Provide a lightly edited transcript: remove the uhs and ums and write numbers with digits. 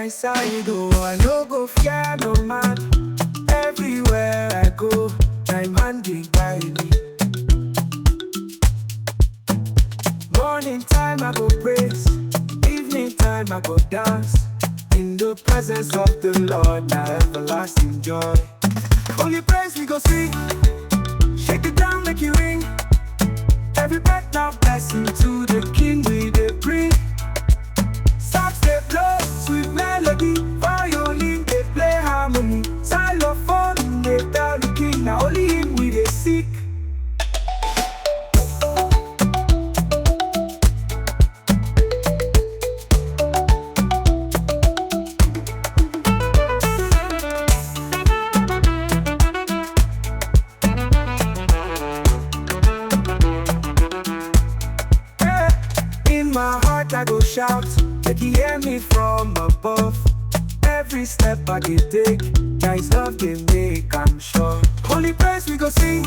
my side, oh, I no go fear no man. Everywhere I go, I'm handing by me. Morning time I go praise, evening time I go dance. In the presence of the Lord, my everlasting joy. Only praise we go sing, shake it down like you ring. Every breath now blessing to the King we dey bring. Sax they blow, sweet melody, violin they play harmony. Xylophone they tell the King, now only him we dey seek. In my heart I go shout, make you hear me from above. Every step I dey take, God's love they make, I'm sure. Holy praise we go sing,